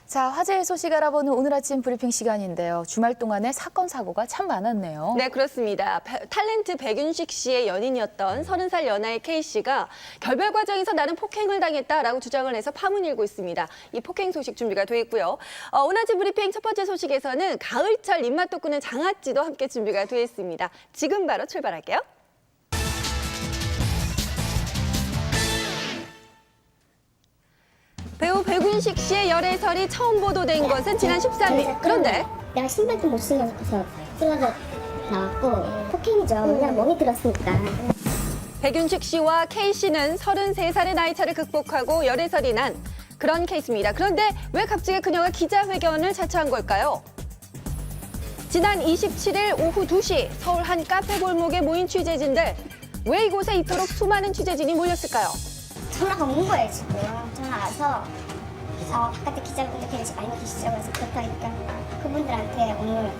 자, 화제의 소식 알아보는 오늘 아침 브리핑 시간인데요. 주말 동안에 사건, 사고가 참 많았네요. 네, 그렇습니다. 탤런트 백윤식 씨의 연인이었던 30살 연하의 K 씨가 결별 과정에서 나는 폭행을 당했다라고 주장을 해서 파문이 일고 있습니다. 이 폭행 소식 준비가 돼 있고요. 오늘 아침 브리핑 첫 번째 소식에서는 가을철 입맛 돋구는 장아찌도 함께 준비가 돼 있습니다. 지금 바로 출발할게요. 배우 백윤식 씨의 열애설이 처음 보도된 것은 지난 13일. 그런데 내가 신발도 못 신어서 쓰러져 나왔고 폭행이죠. 그냥 멍이 들었으니까. 백윤식 씨와 K 씨는 33살의 나이 차를 극복하고 열애설이 난 그런 케이스입니다. 그런데 왜 갑자기 그녀가 기자회견을 자처한 걸까요? 지난 27일 오후 2시 서울 한 카페 골목에 모인 취재진들. 왜 이곳에 이토록 수많은 취재진이 몰렸을까요? 전화가 온 거예요 지금. 전화 와서 바깥에 기자분들 계속 많이 계시죠. 그래서 그렇다니까 그분들한테 오늘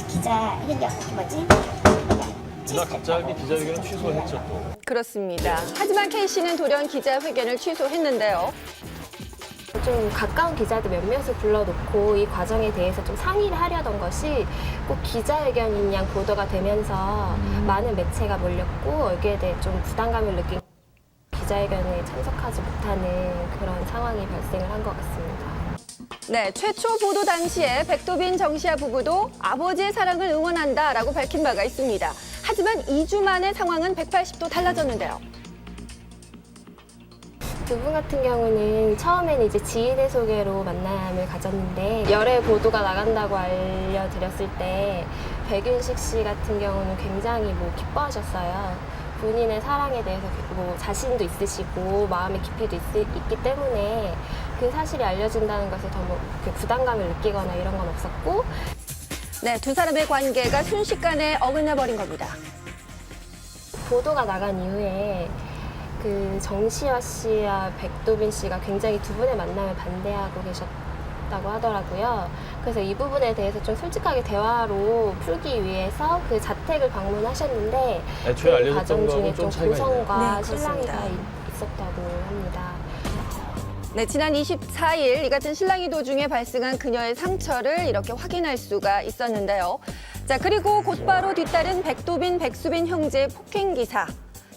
기자 이게 뭐지? 나 갑자기 기자회견을 취소했죠 또. 그렇습니다. 하지만 K 씨는 돌연 기자회견을 취소했는데요. 좀 가까운 기자들 몇몇을 불러놓고 이 과정에 대해서 좀 상의를 하려던 것이 꼭 기자회견인 양 보도가 되면서 많은 매체가 몰렸고 여기에 대해 좀 부담감을 느낀 기자회견에 참석하지 못하는 그런 상황이 발생을 한 것 같습니다. 네, 최초 보도 당시에 백도빈, 정시아 부부도 아버지의 사랑을 응원한다라고 밝힌 바가 있습니다. 하지만 2주 만에 상황은 180도 달라졌는데요. 두 분 같은 경우는 처음에는 이제 지인의 소개로 만남을 가졌는데 열애 보도가 나간다고 알려드렸을 때 백윤식 씨 같은 경우는 굉장히 기뻐하셨어요. 본인의 사랑에 대해서 자신도 있으시고 마음의 깊이도 있기 때문에 그 사실이 알려진다는 것에 더 부담감을 느끼거나 이런 건 없었고. 네, 두 사람의 관계가 순식간에 어긋나버린 겁니다. 보도가 나간 이후에 그 정시아 씨와 백도빈 씨가 굉장히 두 분의 만남을 반대하고 계셨다고 하더라고요. 그래서 이 부분에 대해서 좀 솔직하게 대화로 풀기 위해서 그 자택을 방문하셨는데 애초에 그 알려졌던 과정 중에 거하고 좀 좀 차이가 고성과 있네요. 네, 실랑이가 그렇습니다. 있었다고 합니다. 네, 지난 24일 이 같은 실랑이 도중에 발생한 그녀의 상처를 이렇게 확인할 수가 있었는데요. 자, 그리고 곧바로 뒤따른 백도빈, 백수빈 형제의 폭행 기사.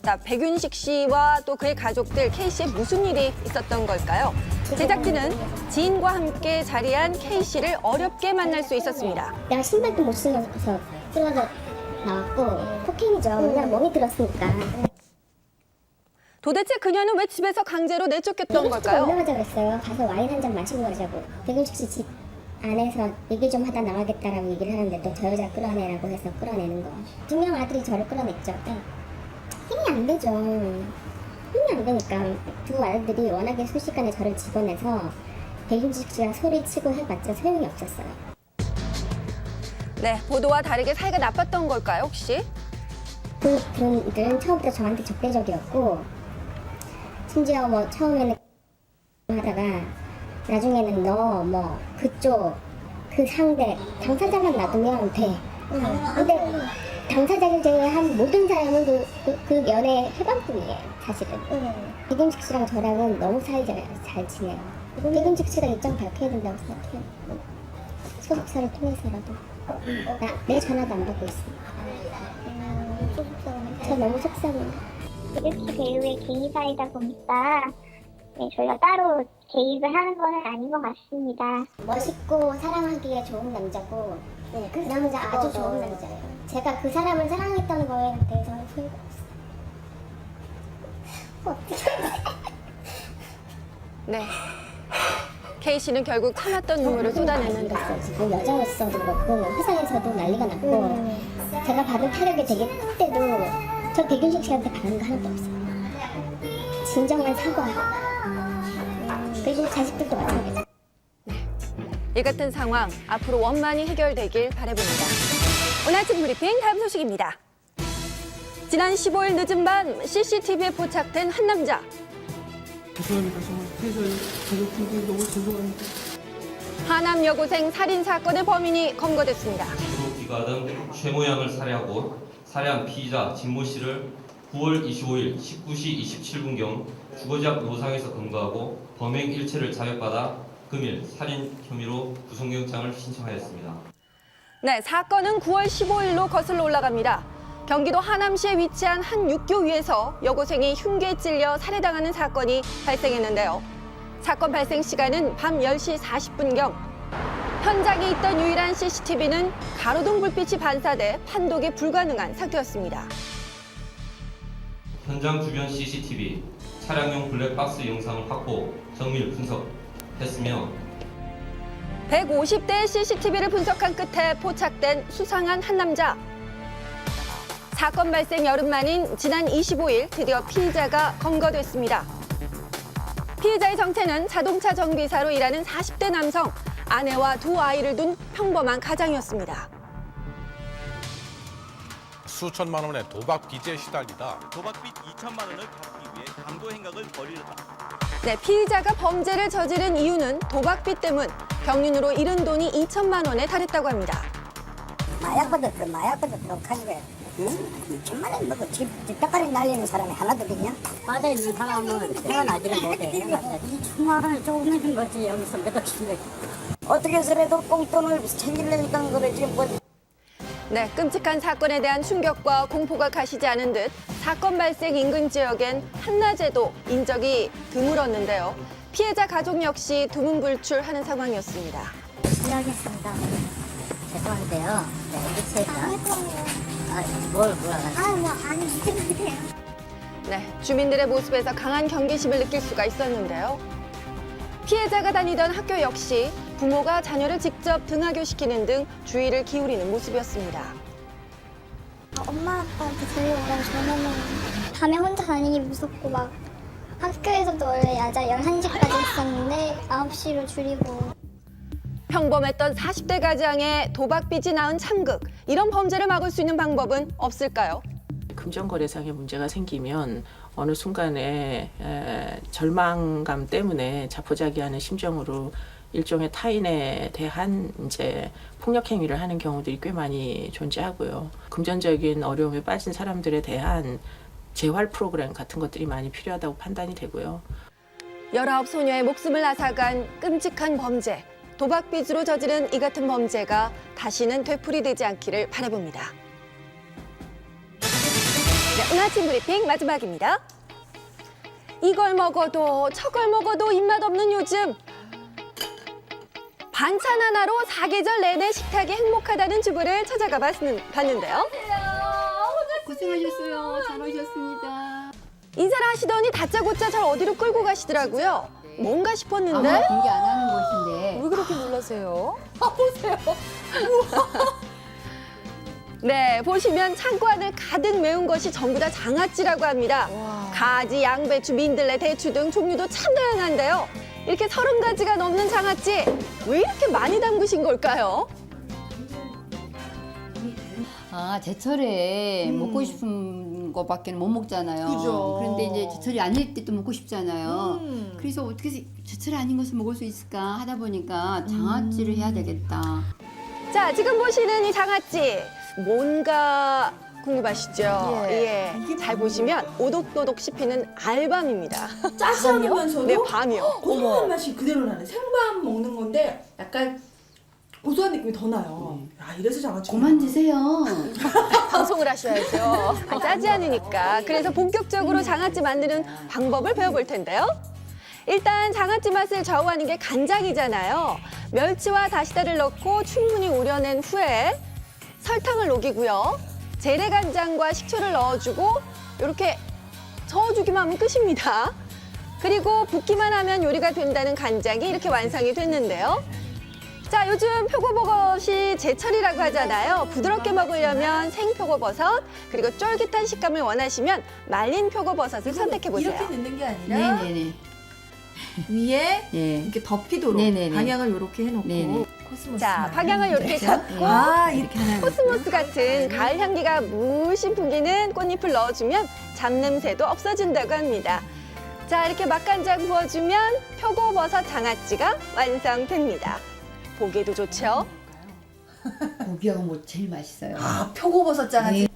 자, 백윤식 씨와 또 그의 가족들 K 씨에 무슨 일이 있었던 걸까요? 제작진은 지인과 함께 자리한 K 씨를 어렵게 만날 수 있었습니다. 내가 신발도 못 신어서 쓰러져 나왔고 폭행이죠. 그냥 멍이 들었으니까. 도대체 그녀는 왜 집에서 강제로 내쫓겼던 걸까요? 올라가자 그랬어요. 가서 와인 한 잔 마시고 가자고. 백윤식 씨 집 안에서 얘기 좀 하다 나가겠다라고 얘기를 하는데 또 저 여자 끌어내라고 해서 끌어내는 거. 두 명 아들이 저를 끌어냈죠. 힘이 안 되죠. 힘이 안 되니까 두 아들들이 워낙에 순식간에 저를 집어내서 백윤식 씨가 소리치고 해봤자 소용이 없었어요. 네, 보도와 다르게 사이가 나빴던 걸까요, 혹시? 그분들은 처음부터 저한테 적대적이었고 심지어 처음에는 하다가 나중에는 너 그쪽 그 상대 당사자만 놔두면 돼. 근데 당사자를 제외한 모든 사람은 그 연애 해방뿐이에요, 사실은. 백윤식 씨랑 저랑은 너무 사이가 잘 지내요. 백윤식 씨가 입장 밝혀야 된다고 생각해요. 소속사를 통해서라도. 내 전화도 안 받고 있습니다. 저 너무 속상해요. 이렇게 배우의 개인사이다 보니까 저희가 따로 개입을 하는 건 아닌 것 같습니다. 멋있고 사랑하기에 좋은 남자고 그 남자 아주 좋은 남자예요. 제가 그 사람을 사랑했다는 거에 대해서는 후회가 없어요. 어떻게 네. K 씨는 결국 참았던 눈물을 쏟아냈는데. 지금 여자로서도 그렇고 회사에서도 난리가 났고 제가 받은 타격이 되게 클 때도 저 백윤식 씨한테 받은 거 하나도 없어요. 진정한 사과. 그리고 자식들도 마찬가지. 이 같은 상황 앞으로 원만히 해결되길 바라봅니다. 오늘 아침 브리핑 다음 소식입니다. 지난 15일 늦은 밤 CCTV에 포착된 한 남자. 죄송합니다. 정말 회사에 가족분들 너무 죄송합니다. 하남 여고생 살인 사건의 범인이 검거됐습니다. 주로 기가등 최모 양을 살해하고 살해한 피의자 진모 씨를 9월 25일 19시 27분경 주거지 앞 노상에서 검거하고 범행 일체를 자백받아 금일 살인 혐의로 구속영장을 신청하였습니다. 네, 사건은 9월 15일로 거슬러 올라갑니다. 경기도 하남시에 위치한 한 육교 위에서 여고생이 흉기에 찔려 살해당하는 사건이 발생했는데요. 사건 발생 시간은 밤 10시 40분경. 현장에 있던 유일한 CCTV는 가로등 불빛이 반사돼 판독이 불가능한 상태였습니다. 현장 주변 CCTV, 차량용 블랙박스 영상을 확보, 정밀 분석했으며 150대의 CCTV를 분석한 끝에 포착된 수상한 한 남자. 사건 발생 여름 만인 지난 25일 드디어 피의자가 검거됐습니다. 피의자의 정체는 자동차 정비사로 일하는 40대 남성, 아내와 두 아이를 둔 평범한 가장이었습니다. 수천만 원의 도박 빚에 시달리다 도박빚 2천만 원을 갚기 위해 강도 행각을 벌이려다. 네, 피의자가 범죄를 저지른 이유는 도박빚 때문, 경륜으로 잃은 돈이 2천만 원에 달했다고 합니다. 마약보다 더 가지고 2천만 원 먹고 집값까지 날리는 사람이 하나도 없냐? 바다에 있는 사람은 태어나지를 못해. 2천만 원을 조금 거지 여기서 몇 억인데. 어떻게 해서라도 꽁돈을 챙기려니까 그래 지금 뭐. 네, 끔찍한 사건에 대한 충격과 공포가 가시지 않은 듯 사건 발생 인근 지역엔 한낮에도 인적이 드물었는데요. 피해자 가족 역시 두문불출하는 상황이었습니다. 실례하겠습니다. 죄송한데요. 네, 이렇게 뭘 아니, 무슨 네, 주민들의 모습에서 강한 경계심을 느낄 수가 있었는데요. 피해자가 다니던 학교 역시 부모가 자녀를 직접 등하교시키는 등 주의를 기울이는 모습이었습니다. 엄마 아빠한테 들려오면 저녁은 밤에 혼자 다니기 무섭고 막 학교에서도 원래 야자 11시까지 있었는데 9시로 줄이고. 평범했던 40대 가장의 도박빚이 낳은 참극, 이런 범죄를 막을 수 있는 방법은 없을까요? 금전거래상의 문제가 생기면 어느 순간에 절망감 때문에 자포자기하는 심정으로 일종의 타인에 대한 이제 폭력 행위를 하는 경우들이 꽤 많이 존재하고요. 금전적인 어려움에 빠진 사람들에 대한 재활 프로그램 같은 것들이 많이 필요하다고 판단이 되고요. 19소녀의 목숨을 앗아간 끔찍한 범죄, 도박빚으로 저지른 이 같은 범죄가 다시는 되풀이되지 않기를 바라봅니다. 네, 오늘 아침 브리핑 마지막입니다. 이걸 먹어도 저걸 먹어도 입맛 없는 요즘. 반찬 하나로 사계절 내내 식탁이 행복하다는 주부를 찾아가 봤는데요. 고생하셨어요. 잘 오셨습니다. 인사를 하시더니 다짜고짜 절 어디로 끌고 가시더라고요. 뭔가 싶었는데. 아마 공개 안 하는 곳인데. 왜 그렇게 놀라세요? 보세요. 네, 보시면 창고 안을 가득 메운 것이 전부 다 장아찌라고 합니다. 와. 가지, 양배추, 민들레, 대추 등 종류도 참 다양한데요. 이렇게 30가지가 넘는 장아찌, 왜 이렇게 많이 담그신 걸까요? 아, 제철에 먹고 싶은 거밖에 못 먹잖아요. 그죠. 그런데 이제 제철이 아닐 때 또 먹고 싶잖아요. 그래서 어떻게 해서 제철이 아닌 것을 먹을 수 있을까 하다 보니까 장아찌를 해야 되겠다. 자, 지금 보시는 이 장아찌, 뭔가 궁금하시죠? 예. 잘 보시면 오독도독 씹히는 알밤입니다. 짜지 않으면서도 네, 밤이요. 고소한 맛이 그대로 나네. 생밤 먹는 건데 약간 고소한 느낌이 더 나요. 야, 이래서 장아찌. 그만 드세요. 방송을 하셔야죠. 짜지 않으니까. 그래서 본격적으로 장아찌 만드는 방법을 배워볼 텐데요. 일단 장아찌 맛을 좌우하는 게 간장이잖아요. 멸치와 다시다를 넣고 충분히 우려낸 후에 설탕을 녹이고요. 재래간장과 식초를 넣어주고 이렇게 저어주기만 하면 끝입니다. 그리고 붓기만 하면 요리가 된다는 간장이 이렇게 완성이 됐는데요. 자, 요즘 표고버섯이 제철이라고 하잖아요. 부드럽게 먹으려면 생표고버섯, 그리고 쫄깃한 식감을 원하시면 말린 표고버섯을 선택해보세요. 이렇게 넣는 게 아니라 네네네. 위에 예. 이렇게 덮이도록 네네네. 방향을 이렇게 해놓고 네네. 코스모스. 자, 방향을 이렇게 잡고 아, 이렇게 하나. 코스모스 같은 가을 향기가 물씬 풍기는 꽃잎을 넣어주면 잡냄새도 없어진다고 합니다. 자, 이렇게 맛간장 부어주면 표고버섯 장아찌가 완성됩니다. 보기에도 좋죠? 고기하고 뭐 제일 맛있어요. 아, 표고버섯 장아찌.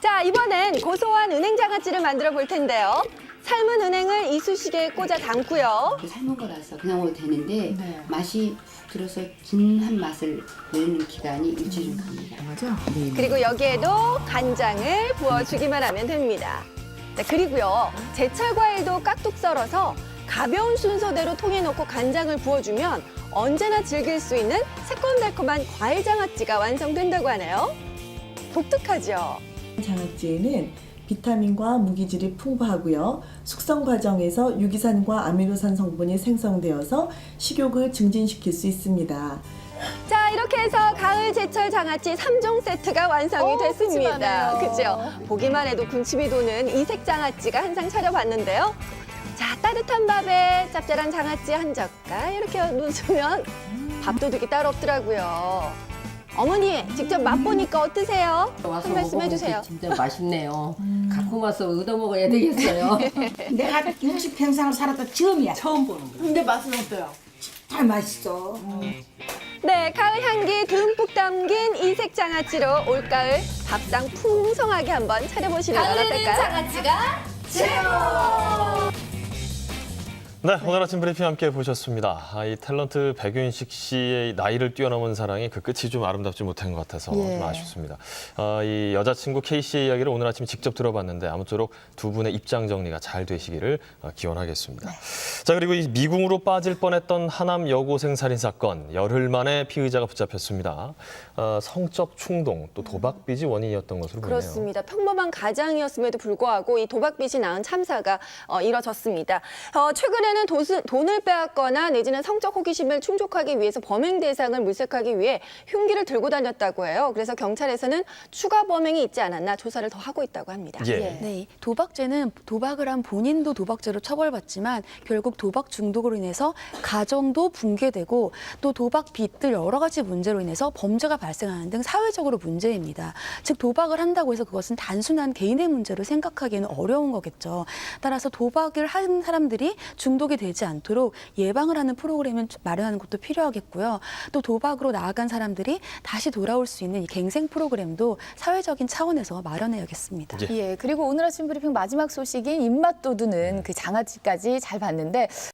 자, 이번엔 고소한 은행장아찌를 만들어 볼 텐데요. 삶은 은행을 이쑤시개에 꽂아 담고요. 삶은 거라서 그냥 먹어도 되는데 맛이 훅 들어서 진한 맛을 내는 기간이 일주일 정도 갑니다. 맞아. 네. 그리고 여기에도 간장을 부어주기만 하면 됩니다. 자, 그리고요, 제철 과일도 깍둑 썰어서 가벼운 순서대로 통에 넣고 간장을 부어주면 언제나 즐길 수 있는 새콤달콤한 과일 장아찌가 완성된다고 하네요. 독특하죠? 장아찌에는 비타민과 무기질이 풍부하고요. 숙성 과정에서 유기산과 아미노산 성분이 생성되어서 식욕을 증진시킬 수 있습니다. 자, 이렇게 해서 가을 제철 장아찌 3종 세트가 완성이 됐습니다. 그죠? 보기만 해도 군침이 도는 이색 장아찌가 한 상 차려봤는데요. 자, 따뜻한 밥에 짭짤한 장아찌 한 젓갈 이렇게 놓으면 밥도둑이 따로 없더라고요. 어머니, 직접 맛보니까 어떠세요? 한 말씀 해주세요. 진짜 맛있네요. 갖고 와서 얻어먹어야 되겠어요. 내가 60평생을 살았다 처음이야. 처음 보는 거야. 근데 맛은 어때요? 다 맛있어. 네, 가을 향기 듬뿍 담긴 이색 장아찌로 올가을 밥상 풍성하게 한번 차려보시는 건 어떨까요? 장아찌가 최고! 네, 오늘 아침 브리핑 함께 보셨습니다. 이 탤런트 백윤식 씨의 나이를 뛰어넘은 사랑이 그 끝이 좀 아름답지 못한 것 같아서 좀 아쉽습니다. 이 여자친구 K 씨의 이야기를 오늘 아침 직접 들어봤는데 아무쪼록 두 분의 입장 정리가 잘 되시기를 기원하겠습니다. 자, 그리고 이 미궁으로 빠질 뻔했던 하남 여고생 살인 사건, 열흘 만에 피의자가 붙잡혔습니다. 성적 충동 또 도박빚이 원인이었던 것으로 보이네요. 그렇습니다. 평범한 가장이었음에도 불구하고 이 도박빚이 낳은 참사가 이뤄졌습니다. 최근에는 돈을 빼앗거나 내지는 성적 호기심을 충족하기 위해서 범행 대상을 물색하기 위해 흉기를 들고 다녔다고 해요. 그래서 경찰에서는 추가 범행이 있지 않았나 조사를 더 하고 있다고 합니다. 네, 도박죄는 도박을 한 본인도 도박죄로 처벌받지만 결국 도박 중독으로 인해서 가정도 붕괴되고 또 도박 빚들 여러 가지 문제로 인해서 범죄가 발생하는 등 사회적으로 문제입니다. 즉 도박을 한다고 해서 그것은 단순한 개인의 문제로 생각하기에는 어려운 거겠죠. 따라서 도박을 한 사람들이 중독이 되지 않도록 예방을 하는 프로그램을 마련하는 것도 필요하겠고요. 또 도박으로 나아간 사람들이 다시 돌아올 수 있는 이 갱생 프로그램도 사회적인 차원에서 마련해야겠습니다. 그리고 오늘 아침 브리핑 마지막 소식인 입맛 돋우는 그 장아찌까지 잘 봤는데